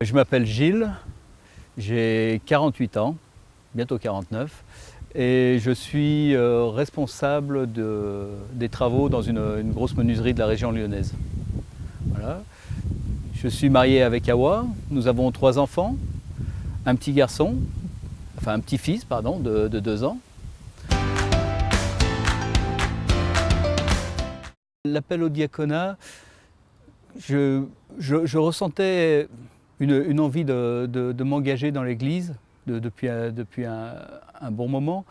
Je m'appelle Gilles, j'ai 48 ans, bientôt 49, et je suis responsable des travaux dans une grosse menuiserie de la région lyonnaise. Voilà. Je suis marié avec Awa, nous avons 3 enfants, un petit garçon, enfin un petit-fils, pardon, de 2 ans. L'appel au diaconat, je ressentais une envie de m'engager dans l'Église depuis un bon moment.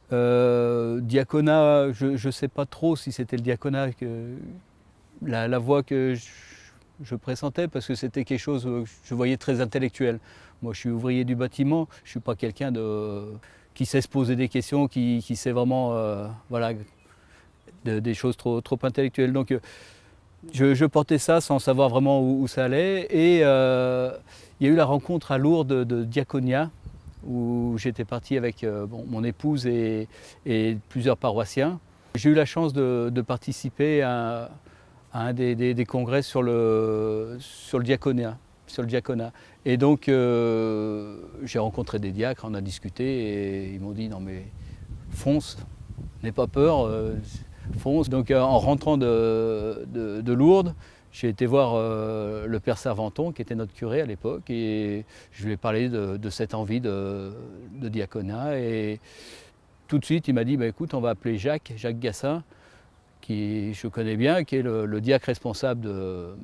Diaconat, je ne sais pas trop si c'était le diaconat, la voie que je pressentais, parce que c'était quelque chose que je voyais très intellectuel. Moi, je suis ouvrier du bâtiment, je ne suis pas quelqu'un qui sait se poser des questions, qui sait vraiment voilà, des choses trop intellectuelles. Donc, je portais ça sans savoir vraiment où ça allait. Et il y a eu la rencontre à Lourdes de Diaconia, où j'étais parti avec mon épouse et plusieurs paroissiens. J'ai eu la chance de participer à un des congrès sur le diaconat. Et donc j'ai rencontré des diacres, on a discuté et ils m'ont dit non mais fonce, n'aie pas peur, fonce. Donc en rentrant de Lourdes, j'ai été voir le père Servanton, qui était notre curé à l'époque, et je lui ai parlé de cette envie de diaconat. Et tout de suite, il m'a dit bah, écoute, on va appeler Jacques Gassin, qui je connais bien, qui est le diacre responsable de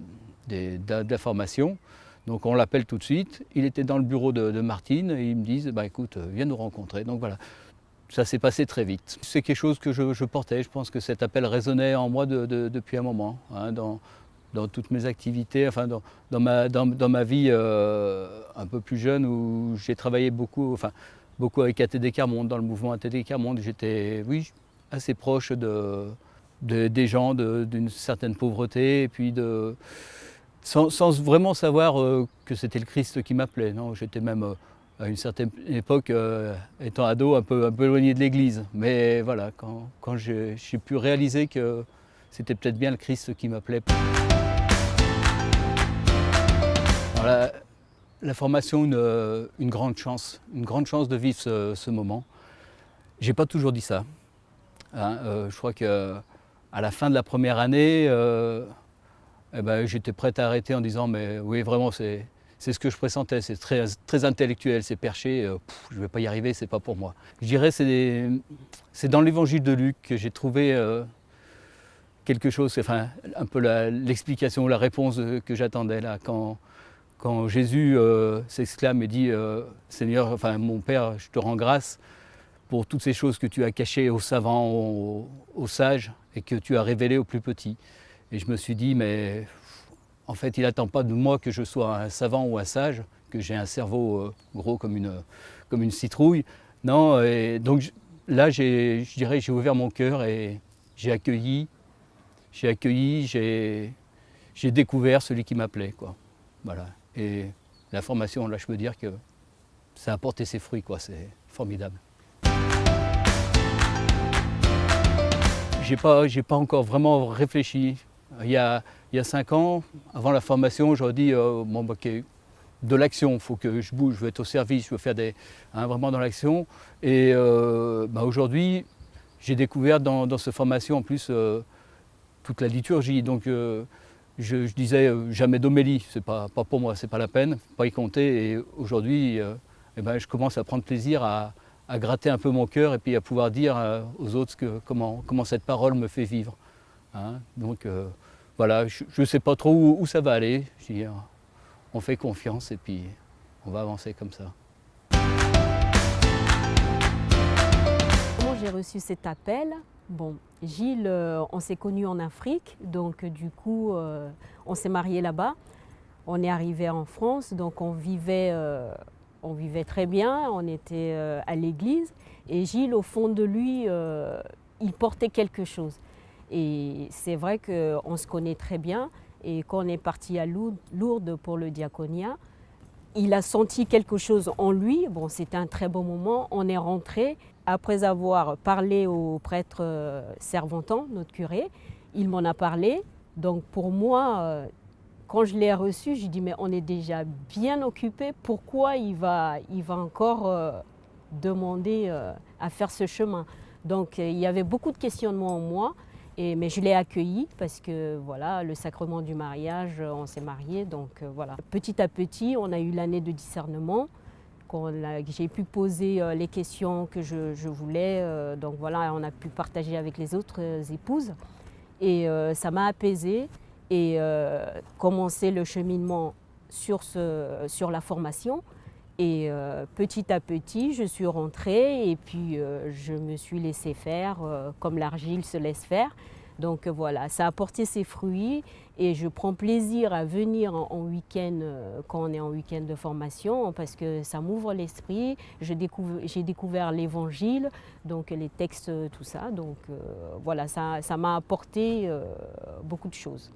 la formation. Donc on l'appelle tout de suite. Il était dans le bureau de Martine et ils me disent bah, écoute, viens nous rencontrer. Donc voilà. Ça s'est passé très vite. C'est quelque chose que je portais. Je pense que cet appel résonnait en moi depuis un moment, hein, dans toutes mes activités, enfin dans ma vie un peu plus jeune, où j'ai travaillé beaucoup avec ATD Quart-Monde, dans le mouvement ATD Quart-Monde. J'étais assez proche des gens d'une certaine pauvreté, et puis sans vraiment savoir que c'était le Christ qui m'appelait. Non, j'étais même à une certaine époque, étant ado, un peu éloigné de l'Église. Mais voilà, quand j'ai pu réaliser que c'était peut-être bien le Christ qui m'appelait. La formation, une grande chance de vivre ce moment. J'ai pas toujours dit ça. Hein, je crois qu'à la fin de la première année, j'étais prêt à arrêter en disant mais oui, vraiment, c'est ce que je pressentais, c'est très intellectuel, c'est perché, je ne vais pas y arriver, c'est pas pour moi. Je dirais c'est dans l'évangile de Luc que j'ai trouvé quelque chose, enfin un peu l'explication, la réponse que j'attendais là, quand Jésus s'exclame et dit Seigneur, enfin mon Père, je te rends grâce pour toutes ces choses que tu as cachées aux savants, aux sages, et que tu as révélées aux plus petits. Et je me suis dit mais en fait, il n'attend pas de moi que je sois un savant ou un sage, que j'ai un cerveau gros comme une citrouille. Non, et donc là, je dirais, j'ai ouvert mon cœur et j'ai accueilli, j'ai découvert celui qui m'appelait, quoi. Voilà. Et la formation, là, je peux dire que ça a porté ses fruits, quoi. C'est formidable. J'ai pas encore vraiment réfléchi. Il y a 5 ans, avant la formation, j'aurais dit de l'action, il faut que je bouge, je veux être au service, je veux faire vraiment dans l'action. Et aujourd'hui, j'ai découvert dans cette formation en plus toute la liturgie. Donc je disais jamais d'homélie, c'est pas pour moi, c'est pas la peine, pas y compter. Et aujourd'hui, je commence à prendre plaisir à gratter un peu mon cœur et puis à pouvoir dire aux autres comment cette parole me fait vivre. Hein, donc voilà, je ne sais pas trop où ça va aller. On fait confiance et puis on va avancer comme ça. Comment j'ai reçu cet appel? Bon, Gilles, on s'est connus en Afrique, donc du coup, on s'est mariés là-bas. On est arrivé en France, donc on vivait très bien, on était à l'église. Et Gilles, au fond de lui, il portait quelque chose. Et c'est vrai qu'on se connaît très bien. Et quand on est parti à Lourdes pour le diaconia, il a senti quelque chose en lui. Bon, c'était un très bon moment. On est rentré. Après avoir parlé au prêtre Servanton, notre curé, il m'en a parlé. Donc pour moi, quand je l'ai reçu, je dis mais on est déjà bien occupé, pourquoi il va encore demander à faire ce chemin? Donc il y avait beaucoup de questionnements en moi, mais je l'ai accueilli parce que voilà, le sacrement du mariage, on s'est mariés, donc voilà. Petit à petit, on a eu l'année de discernement. J'ai pu poser les questions que je voulais, donc voilà, on a pu partager avec les autres épouses et ça m'a apaisée et commencer le cheminement sur la formation. Et petit à petit, je suis rentrée et puis je me suis laissée faire comme l'argile se laisse faire. Donc voilà, ça a porté ses fruits et je prends plaisir à venir en week-end quand on est en week-end de formation parce que ça m'ouvre l'esprit. J'ai découvert l'évangile, donc les textes, tout ça. Donc voilà, ça m'a apporté beaucoup de choses.